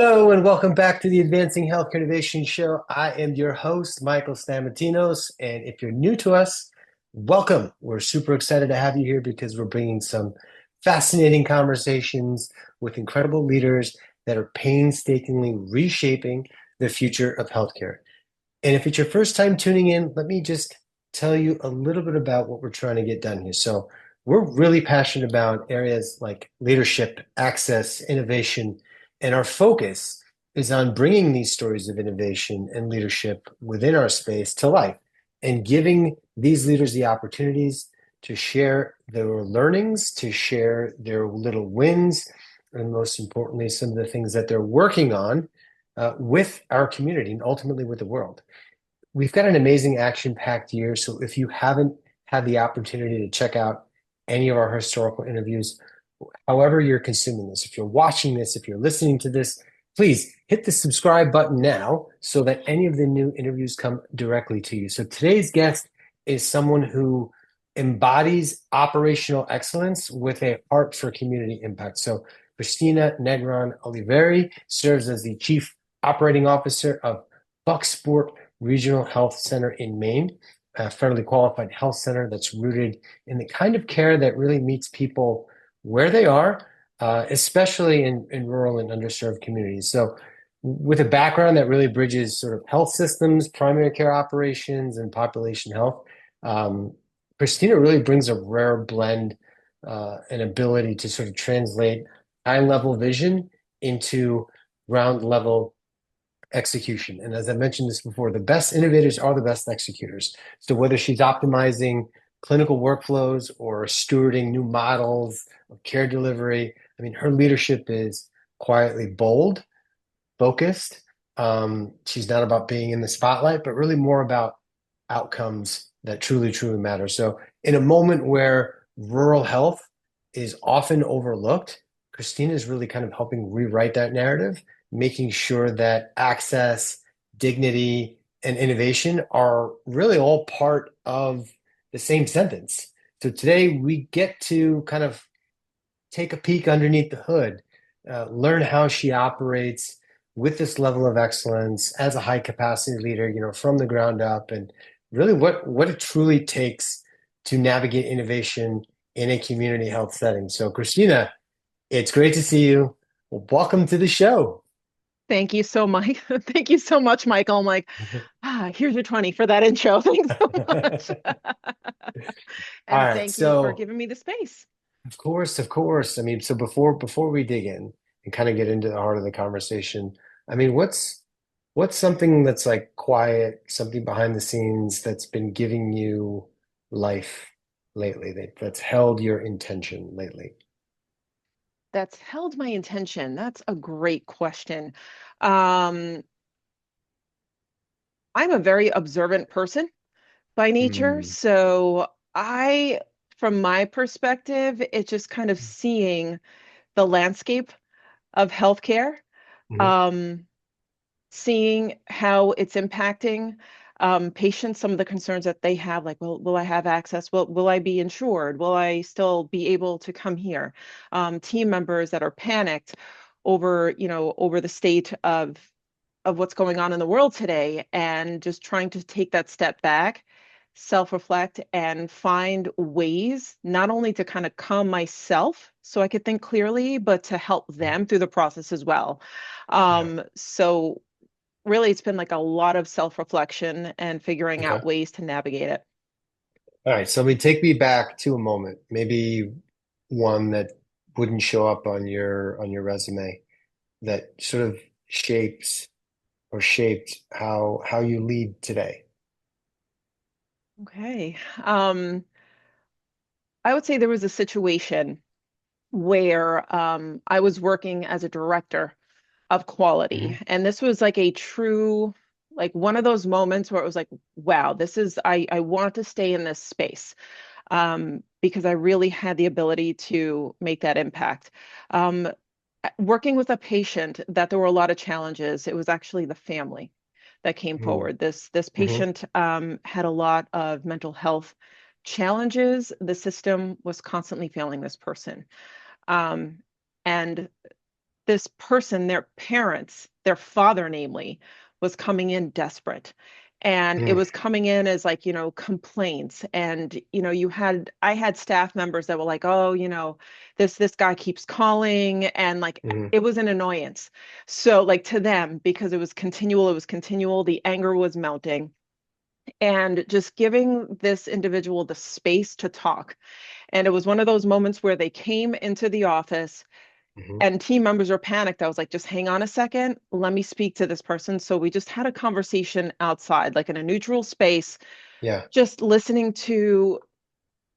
Hello and welcome back to the Advancing Healthcare Innovation Show. I am your host, Michael Stamatinos. And if you're new to us, welcome. We're super excited to have you here because we're bringing some fascinating conversations with incredible leaders that are painstakingly reshaping the future of healthcare. And if it's your first time tuning in, let me just tell you a little bit about what we're trying to get done here. So, we're really passionate about areas like leadership, access, innovation, and our focus is on bringing these stories of innovation and leadership within our space to life and giving these leaders the opportunities to share their learnings, to share their little wins, and most importantly, some of the things that they're working on with our community and ultimately with the world. We've got an amazing action-packed year, so if you haven't had the opportunity to check out any of our historical interviews, however you're consuming this, if you're watching this, if you're listening to this, please hit the subscribe button now so that any of the new interviews come directly to you. So today's guest is someone who embodies operational excellence with a heart for community impact. So Cristina Negrón-Oliveri serves as the Chief Operating Officer of Bucksport Regional Health Center in Maine, a federally qualified health center that's rooted in the kind of care that really meets people where they are, especially in rural and underserved communities. So, with a background that really bridges sort of health systems, primary care operations, and population health, Christina really brings a rare blend and ability to sort of translate high-level vision into ground-level execution. And as I mentioned this before, the best innovators are the best executors. So whether she's optimizing clinical workflows or stewarding new models of care delivery, I mean, her leadership is quietly bold, focused. She's not about being in the spotlight, but really more about outcomes that truly, truly matter. So in a moment where rural health is often overlooked, Christina is really kind of helping rewrite that narrative, making sure that access, dignity, and innovation are really all part of the same sentence. So today we get to kind of take a peek underneath the hood, learn how she operates with this level of excellence as a high capacity leader, from the ground up, and really what it truly takes to navigate innovation in a community health setting. So, Christina, it's great to see you. Well, welcome to the show. Thank you so much. Thank you so much, Michael. I'm like, here's your 20 for that intro. Thanks so much. All And right, thank you for so giving me the space. of course. I mean, so before we dig in and kind of get into the heart of the conversation, I mean, what's something that's like quiet, something behind the scenes that's been giving you life lately, that's held your intention lately? That's held my intention. That's a great question. Um, I'm a very observant person by nature. Mm, So from my perspective, it's just kind of seeing the landscape of healthcare. mhm, Um, Seeing how it's impacting patients, some of the concerns that they have, like, will I have access? Will I be insured? Will I still be able to come here? Team members that are panicked over the state of what's going on in the world today, and just trying to take that step back, self-reflect, and find ways not only to kind of calm myself so I could think clearly, but to help them through the process as well. yeah. So really it's been like a lot of self-reflection and figuring Okay. out ways to navigate it. All right. So, take me back to a moment, maybe one that wouldn't show up on your resume that sort of shapes or shaped how you lead today. Okay. I would say there was a situation where I was working as a director of quality, Hmm. and this was like a true, like one of those moments where it was like, wow, I want to stay in this space, because I really had the ability to make that impact. Um, Working with a patient that there were a lot of challenges. It was actually the family that came Hmm. forward. This Hmm. patient had a lot of mental health challenges. The system was constantly failing this person. Um, and this person, their parents, their father, namely, was coming in desperate. And it Mm, was coming in as like, complaints. And, I had staff members that were like, oh, this guy keeps calling. And like, mm, it was an annoyance. So like to them, because it was continual, the anger was mounting. And just giving this individual the space to talk. And it was one of those moments where they came into the office mhm. and team members were panicked. I was like, just hang on a second. Let me speak to this person. So we just had a conversation outside, like in a neutral space, Yeah. just listening to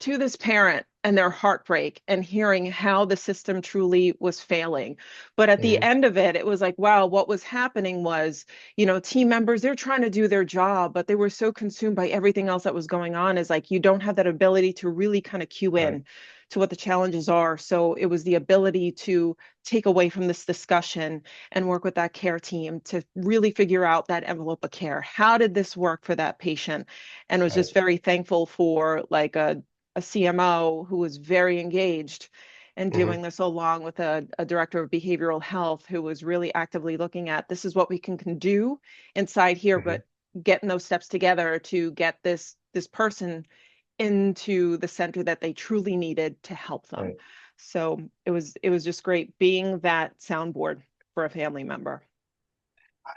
this parent and their heartbreak and hearing how the system truly was failing. But at the Mhm. end of it, it was like, wow, what was happening was, team members, they're trying to do their job, but they were so consumed by everything else that was going on. Is like, you don't have that ability to really kind of cue Right. in to what the challenges are. So it was the ability to take away from this discussion and work with that care team to really figure out that envelope of care. How did this work for that patient? And was Right. just very thankful for like a CMO who was very engaged in Hmm. doing this along with a director of behavioral health who was really actively looking at this is what we can do inside here, Hmm. but getting those steps together to get this person into the center that they truly needed to help them. Right. So it was just great being that soundboard for a family member.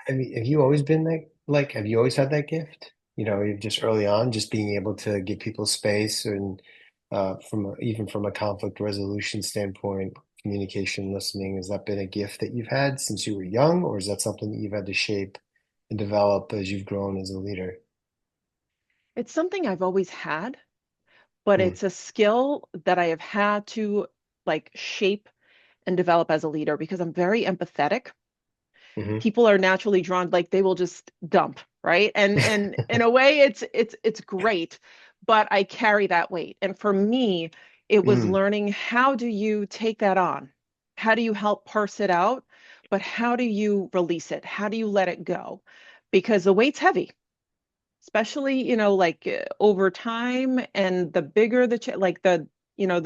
I mean, have you always been like, have you always had that gift? You've just early on, just being able to give people space and even from a conflict resolution standpoint, communication, listening, has that been a gift that you've had since you were young, or is that something that you've had to shape and develop as you've grown as a leader? It's something I've always had, but Mm, it's a skill that I have had to like shape and develop as a leader because I'm very empathetic. hmm. People are naturally drawn, like they will just dump, right? And in a way it's great, but I carry that weight. And for me, it was Mm, learning how do you take that on? How do you help parse it out? But how do you release it? How do you let it go? Because the weight's heavy, especially, like over time and the bigger like the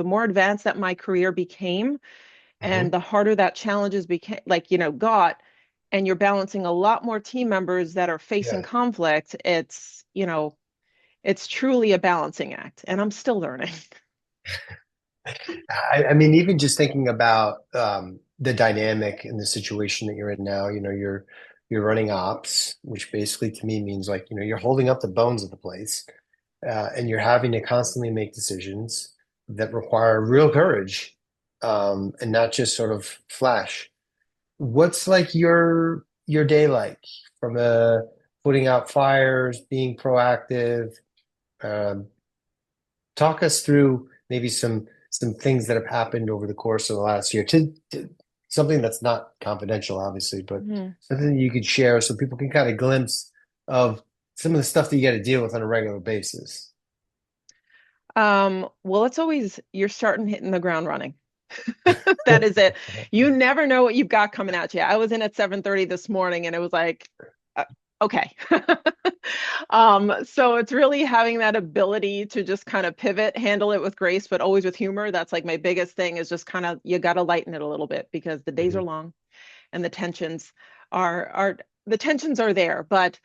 more advanced that my career became hmm. and the harder that challenges became like got and you're balancing a lot more team members that are facing Yeah. conflict, it's truly a balancing act and I'm still learning. I mean, even just thinking about the dynamic in the situation that you're in now, you're running ops, which basically to me means like, you're holding up the bones of the place, and you're having to constantly make decisions that require real courage, and not just sort of flash. What's like your day like from putting out fires, being proactive? Um, Talk us through maybe some things that have happened over the course of the last year to something that's not confidential, obviously, but Mhm. something that you could share so people can kind of glimpse of some of the stuff that you got to deal with on a regular basis. Well, it's always you're starting hitting the ground running. That is it. You never know what you've got coming at you. I was in at 7:30 this morning and it was like, uh, okay. So it's really having that ability to just kind of pivot, handle it with grace, but always with humor. That's like my biggest thing is just kind of you got to lighten it a little bit because the days Mhm. are long and the tensions are there. But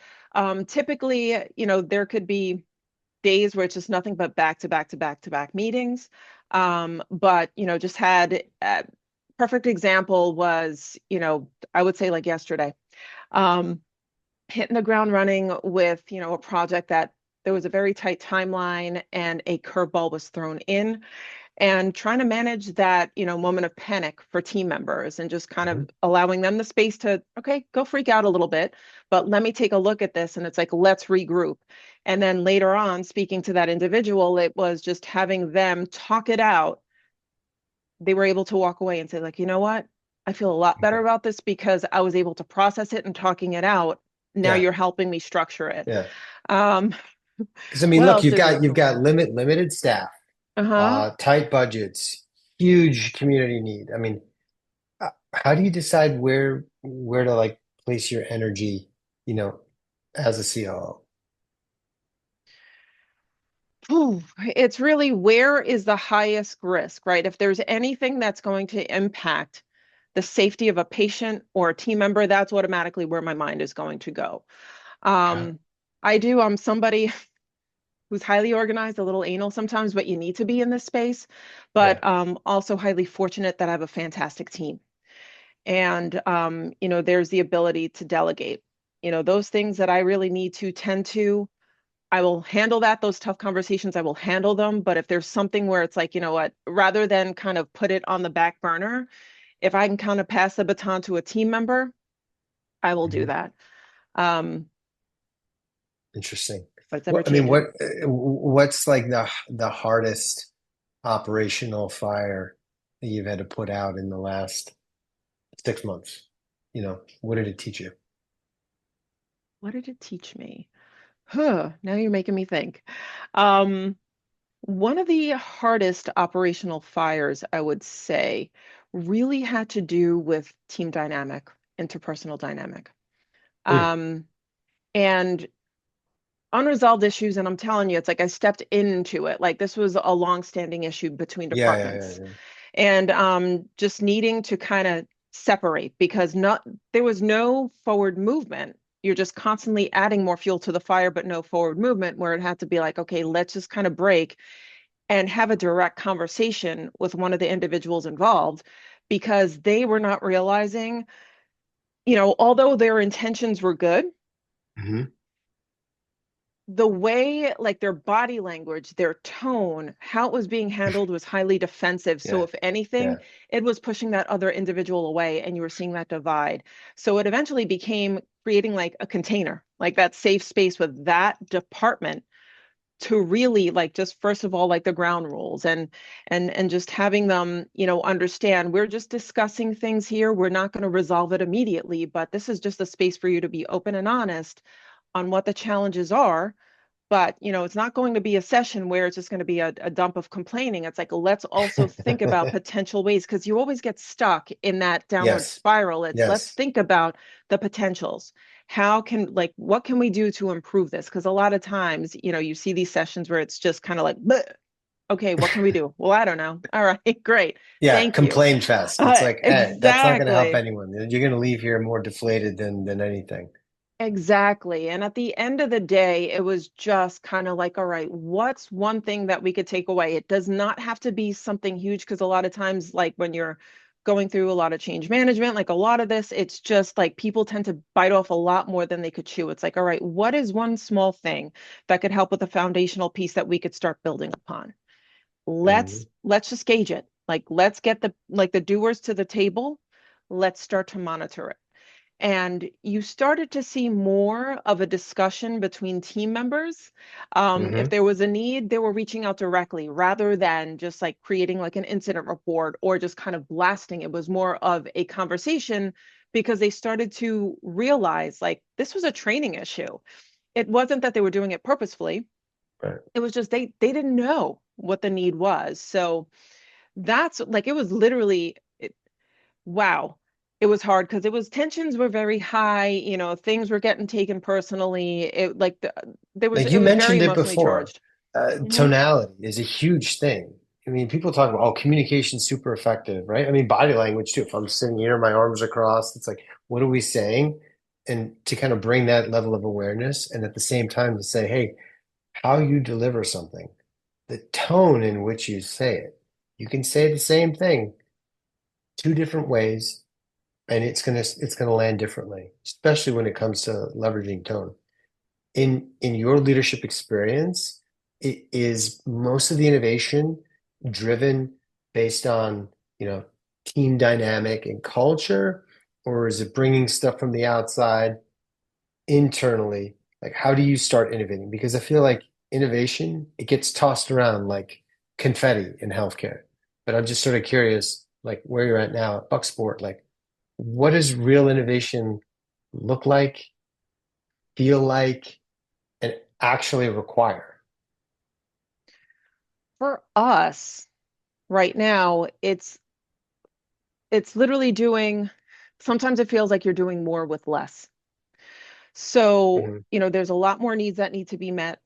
typically, there could be days where it's just nothing but back to back to back to back meetings. But just had perfect example was, I would say like yesterday, um, hitting the ground running with, a project that there was a very tight timeline and a curveball was thrown in and trying to manage that, moment of panic for team members and just kind of Mhm. allowing them the space to, okay, go freak out a little bit, but let me take a look at this. And it's like, let's regroup. And then later on, speaking to that individual, it was just having them talk it out. They were able to walk away and say, like, you know what? I feel a lot better Okay. about this because I was able to process it and talking it out. Now Yeah. you're helping me structure it. Yeah. Um, Because I mean, what look, else you've did we got throw in? limited staff, Uh-huh. tight budgets, huge community need. I mean, how do you decide where to like place your energy, you know, as a COO? It's really where is the highest risk, right? If there's anything that's going to impact the safety of a patient or a team member, that's automatically where my mind is going to go. Yeah. Um, I'm somebody who's highly organized, a little anal sometimes, but you need to be in this space, Yeah. but also highly fortunate that I have a fantastic team. And there's the ability to delegate. Those things that I really need to tend to, I will handle that. Those tough conversations, I will handle them. But if there's something where it's like, you know what, rather than kind of put it on the back burner, if I can kind of pass the baton to a team member, I will do Mhm. that. Um, Interesting. but it's ever What I mean, changing. what's like the hardest operational fire that you've had to put out in the last 6 months? What did it teach you? What did it teach me? Huh, now you're making me think. Um, One of the hardest operational fires, I would say, really had to do with team dynamic, interpersonal dynamic. Mm. Um, and unresolved issues, and I'm telling you, it's like I stepped into it. Like this was a long-standing issue between Yeah, yeah, yeah, departments. yeah. And just needing to kind of separate because not there was no forward movement. You're just constantly adding more fuel to the fire, but no forward movement, where it had to be like, okay, let's just kind of break and have a direct conversation with one of the individuals involved because they were not realizing, although their intentions were good, Hmm. the way, like their body language, their tone, how it was being handled was highly defensive. So, Yeah, if anything, yeah. it was pushing that other individual away, and you were seeing that divide. So, it eventually became creating like a container, like that safe space with that department to really like just first of all like the ground rules and just having them understand we're just discussing things here, we're not going to resolve it immediately, but this is just a space for you to be open and honest on what the challenges are. But it's not going to be a session where it's just going to be a dump of complaining. It's like, let's also think about potential ways, because you always get stuck in that downward Yes, spiral. It's let's yes. think about the potentials. How can, like, what can we do to improve this? Because a lot of times, you see these sessions where it's just kind of like, "Bleh. Okay, what can we do? Well, I don't know. All right, great. Yeah, Thank you." complain fest. It's like, hey, that's not going to help Exactly. anyone. You're going to leave here more deflated than anything. Exactly. And at the end of the day, it was just kind of like, all right, what's one thing that we could take away? It does not have to be something huge because a lot of times, like when you're going through a lot of change management, like a lot of this, it's just like people tend to bite off a lot more than they could chew. It's like, all right, what is one small thing that could help with a foundational piece that we could start building upon? Hmm. Let's just gauge it. Like let's get the doers to the table. Let's start to monitor it. And you started to see more of a discussion between team members. If Hmm. there was a need, they were reaching out directly rather than just like creating like an incident report or just kind of blasting. It was more of a conversation because they started to realize like this was a training issue. It wasn't that they were doing it purposefully. Right. It was just they didn't know what the need was. So that's like it was literally wow. It was hard because it was tensions were very high, things were getting taken personally. It like there was Like it you was very mentioned it emotionally before, charged. Hmm. tonality is a huge thing. I mean, people talk about, oh, communication's super effective, right? I mean, body language too. If I'm sitting here, my arms are crossed, it's like, what are we saying? And to kind of bring that level of awareness, and at the same time to say, hey, how you deliver something, the tone in which you say it. You can say the same thing two different ways, and it's gonna land differently, especially when it comes to leveraging tone. In your leadership experience, is most of the innovation driven based on, team dynamic and culture, or is it bringing stuff from the outside internally? Like, how do you start innovating? Because I feel like innovation, it gets tossed around like confetti in healthcare. But I'm just sort of curious, like where you're at now at Bucksport, like what does real innovation look like, feel like, and actually require? For us right now, it's literally doing sometimes it feels like you're doing more with less. So, Hmm. there's a lot more needs that need to be met.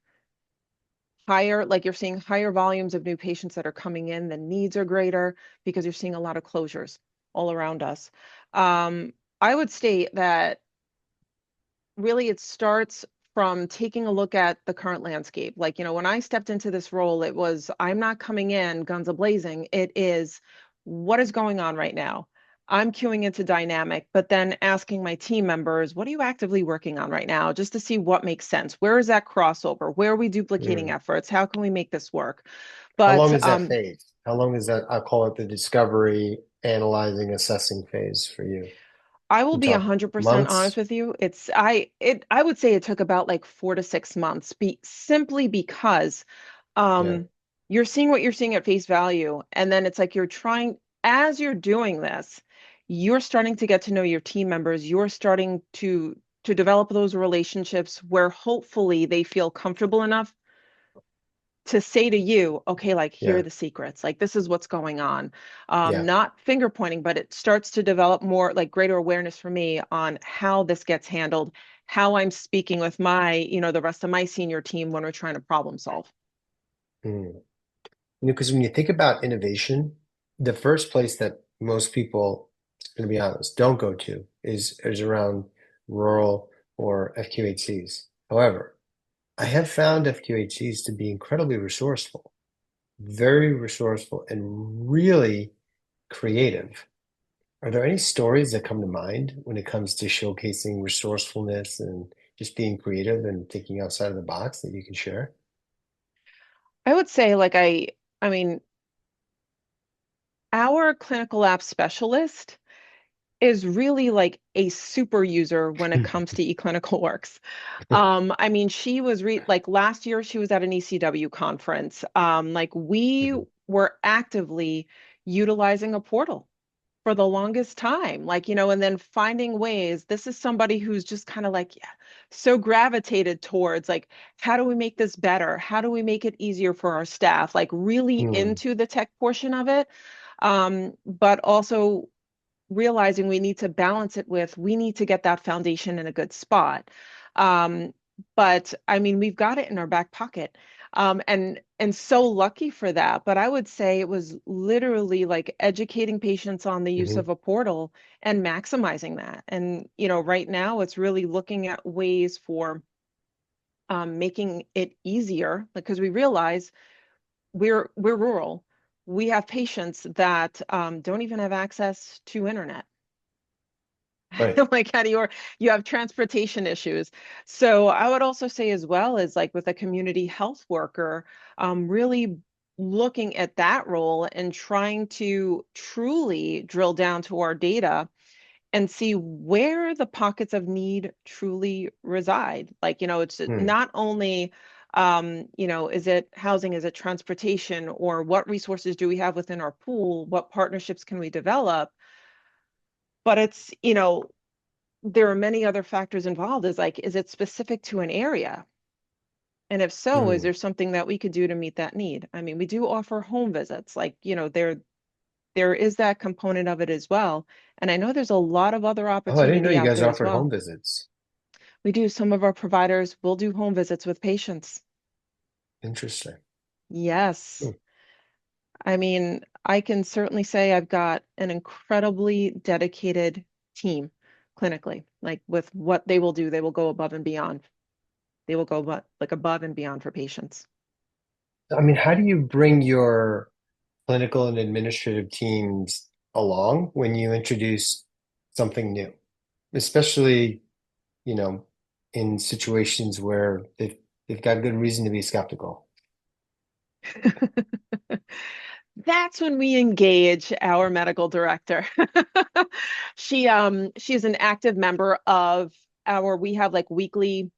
Higher, like you're seeing higher volumes of new patients that are coming in, the needs are greater because you're seeing a lot of closures. all around us. I would state that really it starts from taking a look at the current landscape. Like, when I stepped into this role, it was, I'm not coming in guns a-blazing. It is, what is going on right now? I'm queuing into dynamic, but then asking my team members, what are you actively working on right now? Just to see what makes sense. Where is that crossover? Where are we duplicating Mm. efforts? How can we make this work? How long But is that phase? How long is that? I'll call it the discovery, analyzing, assessing phase for you. I will You be talk 100% honest months? with you. I would say it took about like 4 to 6 months, simply because Yeah, um you're seeing what you're seeing at face value, and then it's like you're trying, as you're doing this, you're starting to get to know your team members. You're starting to develop those relationships where hopefully they feel comfortable enough to say to you, okay, like, here are yeah, the secrets, like, this is what's going on. yeah. Not finger pointing, but it starts to develop more, like, greater awareness for me on how this gets handled, how I'm speaking with my, the rest of my senior team when we're trying to problem solve. Mm. Because when you think about innovation, the first place that most people, to be honest, don't go to is around rural or FQHCs. However, I have found FQHCs to be incredibly resourceful, very resourceful, and really creative. Are there any stories that come to mind when it comes to showcasing resourcefulness and just being creative and thinking outside of the box that you can share? I would say, like, I mean, our clinical app specialist is really like a super user when it comes to eClinicalWorks. I mean, she was like last year she was at an ECW conference. Like, we Mhm. were actively utilizing a portal for the longest time. Like, and then finding ways. This is somebody who's just kind of like, yeah, so gravitated towards like, how do we make this better? How do we make it easier for our staff? Like, really Hmm. into the tech portion of it. But also realizing we need to balance it with, we need to get that foundation in a good spot. Um, but I mean, we've got it in our back pocket. And so lucky for that. But I would say it was literally like educating patients on the use Hmm. of a portal and maximizing that. And, right now it's really looking at ways for making it easier, because we realize we're rural. We have patients that don't even have access to internet. Right. Like, how do you have transportation issues. So I would also say, as well as like with a community health worker, really looking at that role and trying to truly drill down to our data and see where the pockets of need truly reside. Like, it's Hmm. not only is it housing, is it transportation, or what resources do we have within our pool, what partnerships can we develop, but it's, there are many other factors involved. Is like, is it specific to an area? And if so, is Hmm. there something that we could do to meet that need? I mean, we do offer home visits, like, there is that component of it as well. And I know there's a lot of other Oh, I didn't know opportunity you out guys there as offered home well. visits. We do, some of our providers will do home visits with patients. Interesting. Hmm. Yes. I mean, I can certainly say I've got an incredibly dedicated team clinically. Like, with what they will do, they will go above and beyond. They will go like above and beyond for patients. I mean, how do you bring your clinical and administrative teams along when you introduce something new, especially, you know, in situations where they've got good reason to be skeptical? That's when we engage our medical director. She's an active member of we have like weekly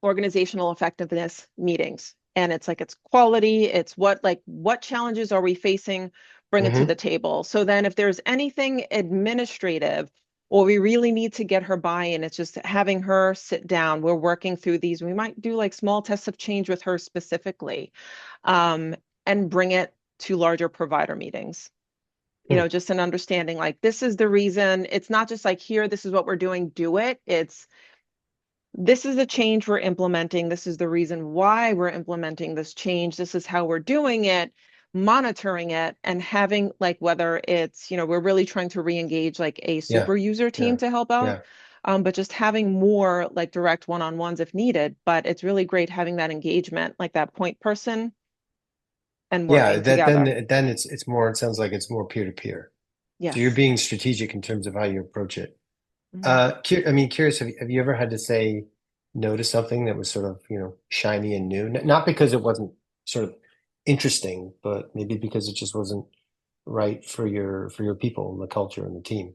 organizational effectiveness meetings. And it's like, it's quality, it's what challenges are we facing, bring it to the Hmm. table. So then if there's anything administrative or we really need to get her buy-in, it's just having her sit down. We're working through these. We might do like small tests of change with her specifically, um, and bring it to larger provider meetings. Just an understanding, like, this is the reason. It's not just like, here, this is what we're doing, do it. It's, this is the change we're implementing. This is the reason why we're implementing this change. This is how we're doing it. monitoring it and having like whether it's, we're really trying to re-engage like a Yeah. super user team Yeah. to help out. Yeah. But just having more like direct one-on-ones if needed. But it's really great having that engagement, like that point person and Yeah. working That together. then it's more, it sounds like it's more peer to peer. So you're Yes. being strategic in terms of how you approach it. Mhm. I mean, curious, have you ever had to say no to something that was sort of, shiny and new? Not because it wasn't sort of interesting, but maybe because it just wasn't right for your people and the culture and the team.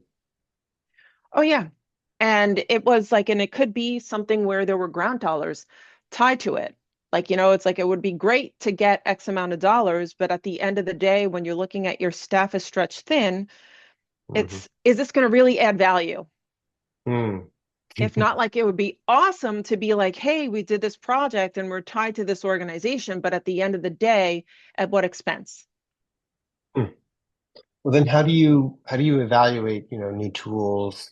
Oh yeah. And it was like, and it could be something where there were grant dollars tied to it. Like, it's like it would be great to get X amount of dollars, but at the end of the day, when you're looking at your staff is stretched thin, Hmm. is this going to really add value? Mm. If not, like it would be awesome to be like, hey, we did this project and we're tied to this organization, but at the end of the day, at what expense? Well, then how do you evaluate, new tools,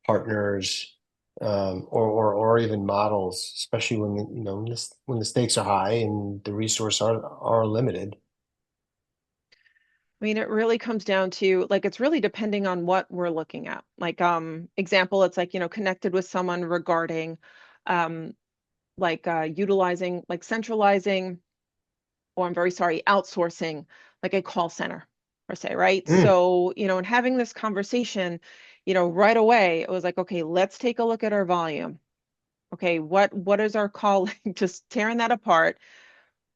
partners, or even models, especially when when the stakes are high and the resources are limited? I mean, it really comes down to like it's really depending on what we're looking at. Like example, it's like, connected with someone regarding um like utilizing like centralizing or I'm very sorry, outsourcing like a call center per se, right? Mm. So, and having this conversation, right away, it was like, okay, let's take a look at our volume. Okay, what is our call? Just tearing that apart.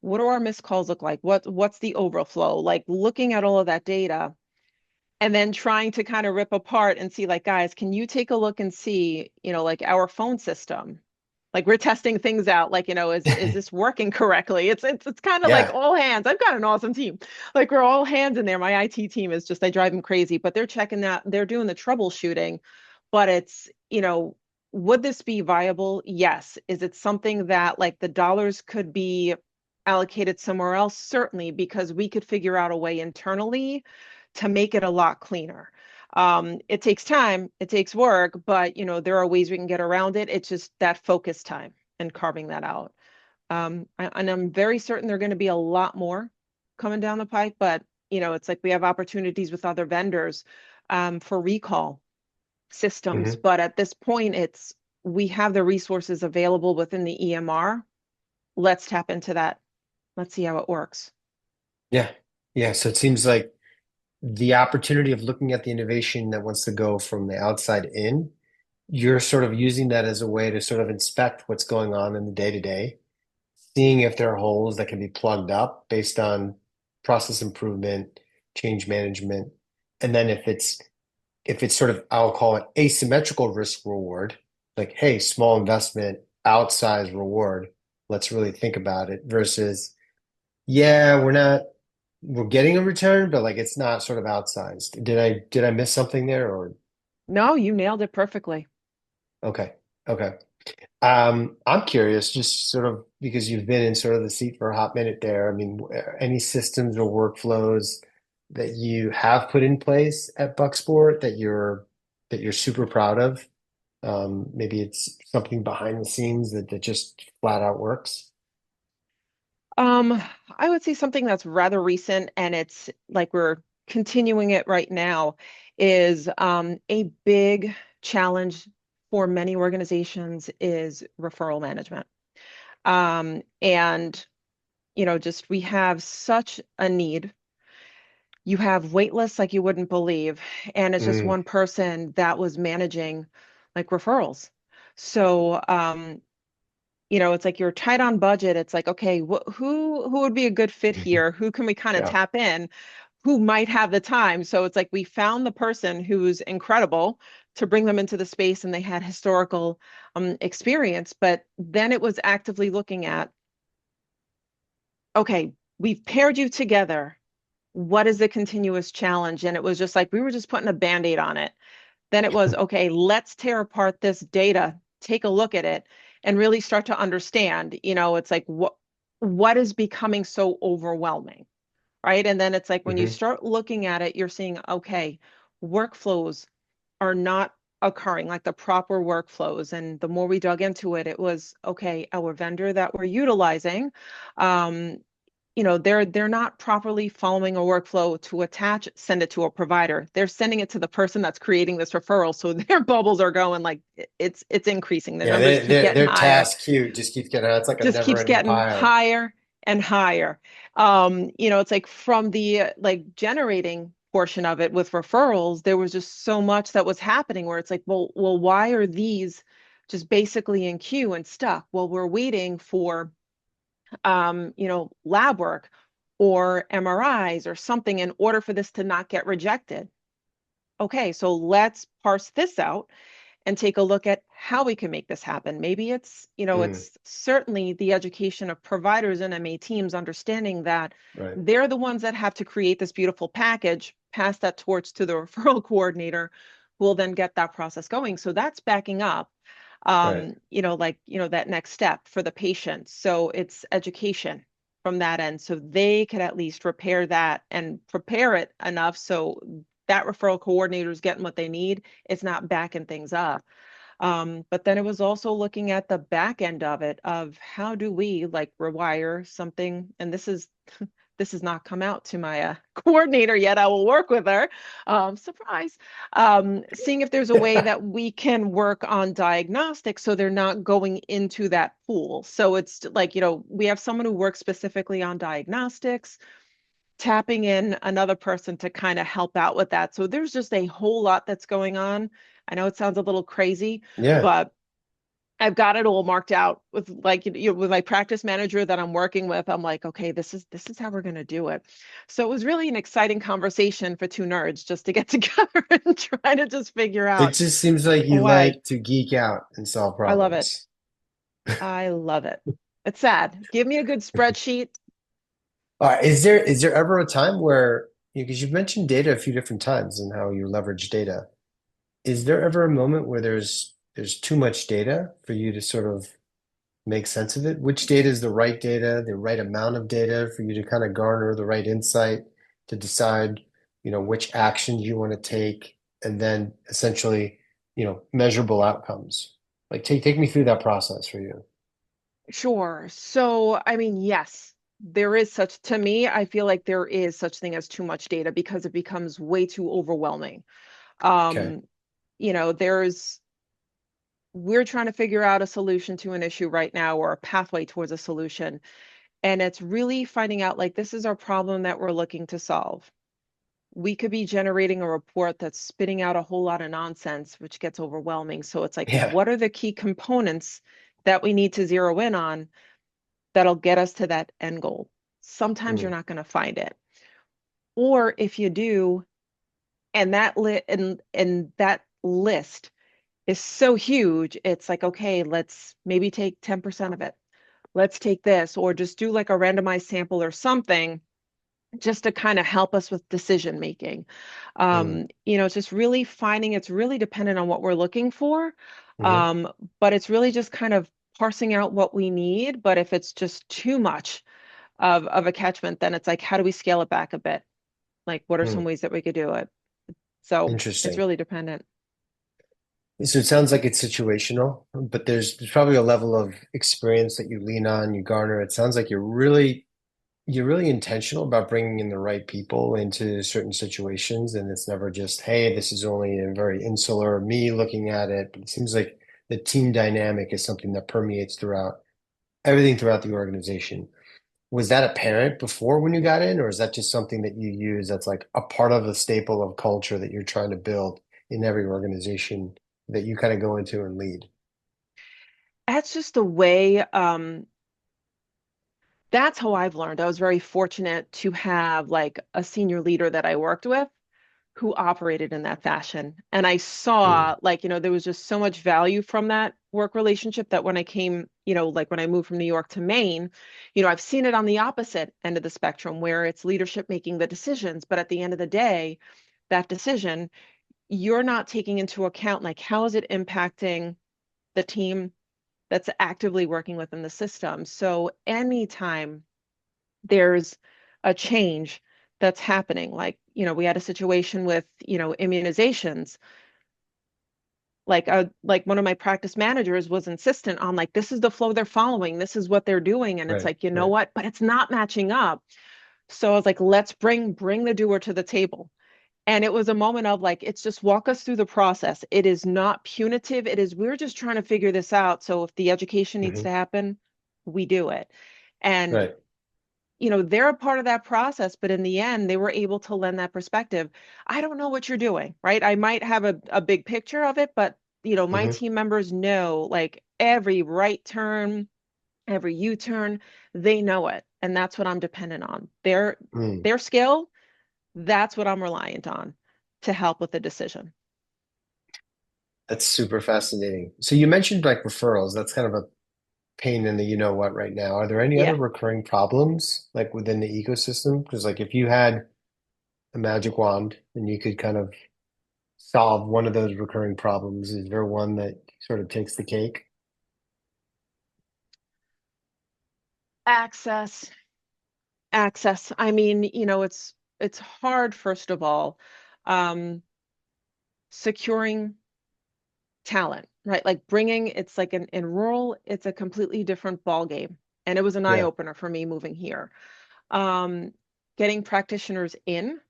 What do our missed calls look like? What's the overflow? Like looking at all of that data and then trying to kind of rip apart and see like, guys, can you take a look and see, like our phone system? Like we're testing things out, like, is this working correctly? It's kind of like Yeah. all hands. I've got an awesome team. Like we're all hands in there. My IT team is just, I drive them crazy, but they're checking that, they're doing the troubleshooting. But it's, would this be viable? Yes. Is it something that like the dollars could be allocated somewhere else? Certainly, because we could figure out a way internally to make it a lot cleaner. It takes time, it takes work, but there are ways we can get around it. It's just that focus time and carving that out. And I'm very certain there are going to be a lot more coming down the pipe, but it's like we have opportunities with other vendors for recall systems. Hmm. But at this point, it's we have the resources available within the EMR. Let's tap into that. Let's see how it works. Yeah. Yeah. So it seems like the opportunity of looking at the innovation that wants to go from the outside in, you're sort of using that as a way to sort of inspect what's going on in the day to day, seeing if there are holes that can be plugged up based on process improvement, change management. And then if it's sort of, I'll call it asymmetrical risk reward, like, hey, small investment, outsized reward, let's really think about it versus, yeah, we're getting a return, but like it's not sort of outsized. Did I miss something there or No, you nailed it perfectly. okay. Okay. I'm curious, just sort of because you've been in sort of the seat for a hot minute there. I mean, any systems or workflows that you have put in place at Bucksport that you're super proud of? Maybe it's something behind the scenes that just flat out works. Um, I would say something that's rather recent and it's like we're continuing it right now is a big challenge for many organizations is referral management. And just we have such a need. You have wait lists like you wouldn't believe, and it's just Mm, one person that was managing like referrals. So it's like you're tight on budget. It's like, okay, who would be a good fit here? Who can we kind of yeah. tap in? Who might have the time? So it's like we found the person who's incredible to bring them into the space and they had historical experience, but then it was actively looking at, okay, we've paired you together. What is the continuous challenge? And it was just like we were just putting a band-aid on it. Then it was, okay, let's tear apart this data, take a look at it, and really start to understand, it's like what is becoming so overwhelming, right? And then it's like when you Hmm. start looking at it, you're seeing, okay, workflows are not occurring like the proper workflows. And the more we dug into it, it was, okay, our vendor that we're utilizing, um, they're not properly following a workflow to send it to a provider. They're sending it to the person that's creating this referral. So their bubbles are going like it's increasing. The Yeah, numbers keep getting their higher, task queue just keeps getting it's like a just keeps never-ending getting pile. higher and higher. It's like from the like generating portion of it with referrals, there was just so much that was happening where it's like, well, why are these just basically in queue and stuck? Well, we're waiting for lab work or MRIs or something in order for this to not get rejected. Okay, so let's parse this out and take a look at how we can make this happen. Maybe Mm, it's certainly the education of providers and MA teams understanding that right, they're the ones that have to create this beautiful package, pass that torch to the referral coordinator, who will then get that process going. So that's backing up, right, that next step for the patient. So it's education from that end. So they could at least repair that and prepare it enough so that referral coordinator is getting what they need. It's not backing things up. But then it was also looking at the back end of it, of how do we like rewire something, and this has not come out to my coordinator yet. I will work with her. Surprise. Seeing if there's a way that we can work on diagnostics so they're not going into that pool. So it's like, we have someone who works specifically on diagnostics, tapping in another person to kind of help out with that. So there's just a whole lot that's going on. I know it sounds a little crazy, yeah. but I've got it all marked out with like with my practice manager that I'm working with. I'm like, okay, this is how we're going to do it. So it was really an exciting conversation for two nerds just to get together and try to just figure It out just seems like a you way. like to geek out and solve I love it. problems. I love it. It's sad. Give me a good spreadsheet. All right, is there ever a time where, because you've mentioned data a few different times and how you leverage data, is there ever a moment where there's too much data for you to sort of make sense of it? Which data is the right amount of data for you to kind of garner the right insight to decide, which actions you want to take, and then essentially, measurable outcomes. Like take me through that process for you. Sure. So, I mean, yes, there is such, to me, I feel like there is such thing as too much data because it becomes way too overwhelming. Okay. Um, there's we're trying to figure out a solution to an issue right now or a pathway towards a solution. And it's really finding out like this is our problem that we're looking to solve. We could be generating a report that's spitting out a whole lot of nonsense, which gets overwhelming. So it's like, Yeah. what are the key components that we need to zero in on that'll get us to that end goal? Sometimes you're Mm, not going to find it. Or if you do, and that list is so huge, it's like, okay, let's maybe take 10% of it. Let's take this, or just do like a randomized sample or something just to kind of help us with decision making. mm, It's just really finding it's really dependent on what we're looking for. mhm, Um, but it's really just kind of parsing out what we need. But if it's just too much of a catchment, then it's like, how do we scale it back a bit? Like, what are some mm. ways that we could do it? So it's Interesting. really dependent. So it sounds like it's situational, but there's probably a level of experience that you lean on, you garner. It sounds like you're really intentional about bringing in the right people into certain situations, and it's never just, hey, this is only a very insular me looking at it. But it seems like the team dynamic is something that permeates throughout everything throughout the organization. Was that apparent before when you got in, or is that just something that you use that's like a part of the staple of culture that you're trying to build in every organization that you kind of go into and lead? That's just the way, that's how I've learned. I was very fortunate to have like a senior leader that I worked with who operated in that fashion. And I Mm, saw like, there was just so much value from that work relationship that when I came, like when I moved from New York to Maine, I've seen it on the opposite end of the spectrum where it's leadership making the decisions. But at the end of the day, that decision, you're not taking into account like how is it impacting the team that's actively working within the system. So anytime there's a change that's happening, like, we had a situation with, immunizations. like one of my practice managers was insistent on like, this is the flow they're following, this is what they're doing. And it's Right, like, you know right. what? But it's not matching up. So I was like, let's bring the doer to the table. And it was a moment of like, it's just walk us through the process. It is not punitive. It is, we're just trying to figure this out. So if the education needs Hmm. to happen, we do it. And, Right. they're a part of that process, but in the end, they were able to lend that perspective. I don't know what you're doing, right? I might have a big picture of it, but, my Hmm. team members know like every right turn, every U-turn, they know it. And that's what I'm dependent on. Mm. Their skill, that's what I'm reliant on to help with the decision. That's super fascinating. So you mentioned like referrals. That's kind of a pain in the you know what right now. Are there any other Yeah. recurring problems like within the ecosystem? Because like if you had a magic wand and you could kind of solve one of those recurring problems, is there one that sort of takes the cake? Access, access. I mean, it's hard, first of all, um, securing talent, right? Like bringing, it's like in rural, it's a completely different ball game. And it was an eye Yeah. opener for me moving here. Um, Getting practitioners in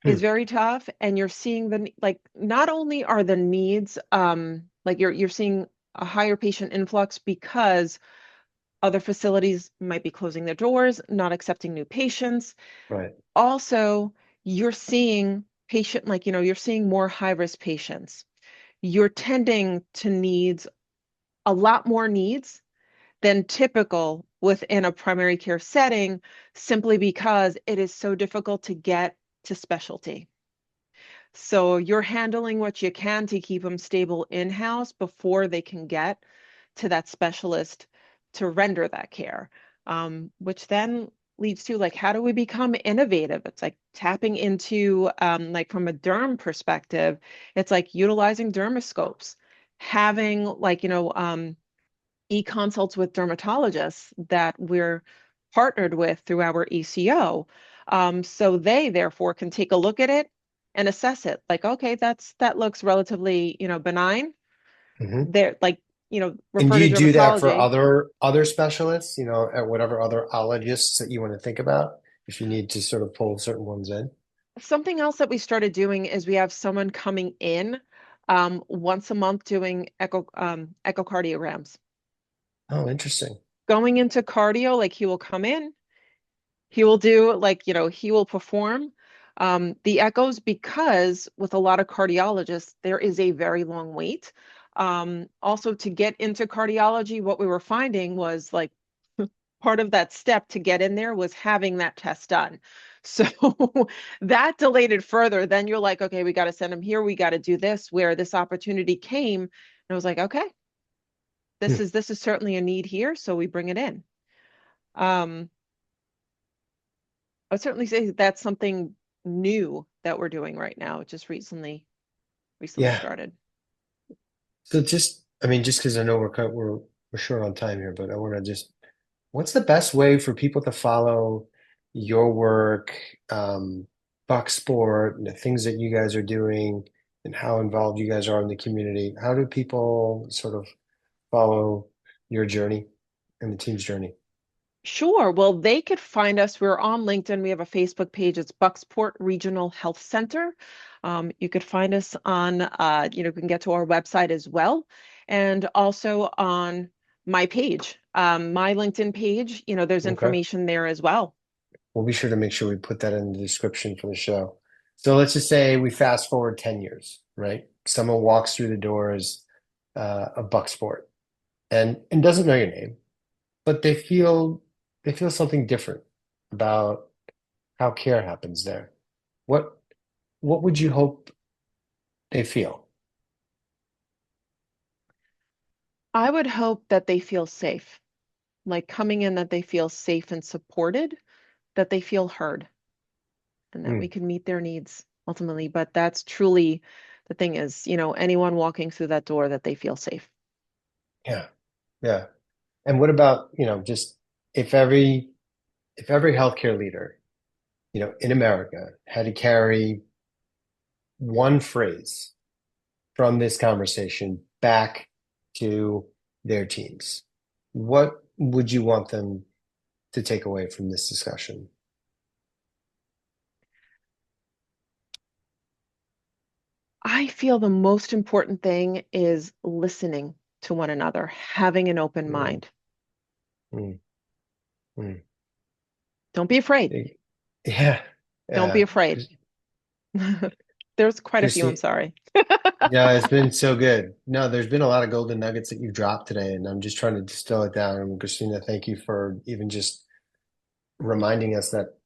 is Hmm. very tough, and you're seeing like not only are the needs like you're seeing a higher patient influx because other facilities might be closing their doors, not accepting new patients. Right. Also, you're seeing you're seeing more high risk patients. You're tending to needs, a lot more needs than typical within a primary care setting, simply because it is so difficult to get to specialty. So you're handling what you can to keep them stable in-house before they can get to that specialist to render that care. Which then leads to like, how do we become innovative? It's like tapping into, like from a derm perspective, it's like utilizing dermoscopes, having like, e-consults with dermatologists that we're partnered with through our ECO. So they therefore can take a look at it and assess it. Like, okay, that looks relatively, benign. Hmm. They're like, And do refer to you do that for dermatology. other specialists, at whatever other ologists that you want to think about, if you need to sort of pull certain ones in? Something else that we started doing is we have someone coming in once a month doing echocardiograms. Oh, interesting. Going into cardio, like he will come in, he will do like, he will perform the echoes, because with a lot of cardiologists, there is a very long wait. Also, to get into cardiology, what we were finding was like part of that step to get in there was having that test done. So that delayed it further. Then you're like, okay, we got to send him here. We got to do this, where this opportunity came. And I was like, okay, Hmm. this is certainly a need here. So we bring it in. Um, I would certainly say that's something new that we're doing right now. It just recently Yeah. started. So just, I mean, just because I know we're short on time here, but I want to just, what's the best way for people to follow your work, Bucksport, and the things that you guys are doing, and how involved you guys are in the community? How do people sort of follow your journey and the team's journey? Sure. Well, they could find us. We're on LinkedIn. We have a Facebook page. It's Bucksport Regional Health Center. You could find us on, you can get to our website as well. And also on my page, my LinkedIn page, there's Okay. information there as well. We'll be sure to make sure we put that in the description for the show. So let's just say we fast forward 10 years, right? Someone walks through the doors of Bucksport and doesn't know your name, but they feel something different about how care happens there. What what would you hope they feel? I would hope that they feel safe, like coming in, that they feel safe and supported, that they feel heard, and that we Hmm. can meet their needs ultimately. But that's truly the thing is, anyone walking through that door, that they feel safe. Yeah, yeah. And what about, just if every healthcare leader, in America had to carry one phrase from this conversation back to their teams? What would you want them to take away from this discussion? I feel the most important thing is listening to one another, having an open Mm, mind. mm, mm. Don't be afraid. Yeah. Don't be afraid. There's quite a few, I'm Christine, sorry. yeah, it's been so good. No, there's been a lot of golden nuggets that you've dropped today, and I'm just trying to distill it down. And Christina, thank you for even just reminding us that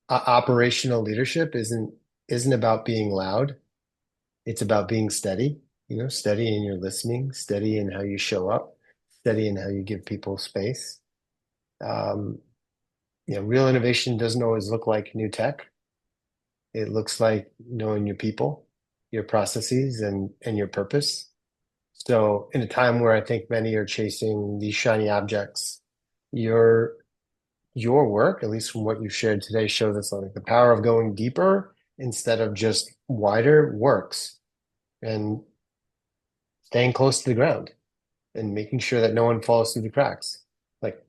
operational leadership isn't about being loud. It's about being steady, steady in your listening, steady in how you show up, steady in how you give people space. Um, real innovation doesn't always look like new tech. It looks like knowing your people, your processes, and your purpose. So in a time where I think many are chasing these shiny objects, your your work, at least from what you've shared today, shows us like the power of going deeper instead of just wider works and staying close to the ground and making sure that no one falls through the cracks. Like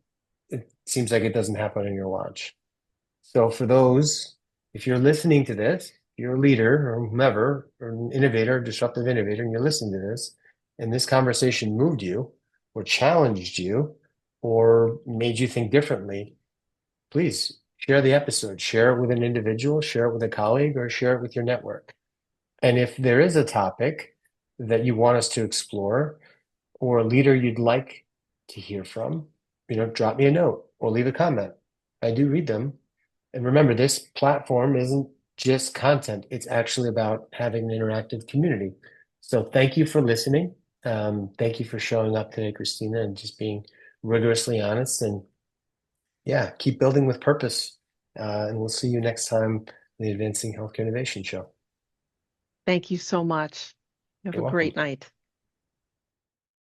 it seems like it doesn't happen on your watch. So for those, if you're listening to this, you're a leader or whomever, or an innovator, disruptive innovator, and you're listening to this, and this conversation moved you or challenged you or made you think differently, please share the episode, share it with an individual, share it with a colleague, or share it with your network. And if there is a topic that you want us to explore or a leader you'd like to hear from, drop me a note or leave a comment. I do read them. And remember, this platform isn't just content, it's actually about having an interactive community. So thank you for listening. Thank you for showing up today, Christina, and just being rigorously honest. And yeah, keep building with purpose. And we'll see you next time on the Advancing Healthcare Innovation Show. Thank you so much. You have You're a welcome. great night.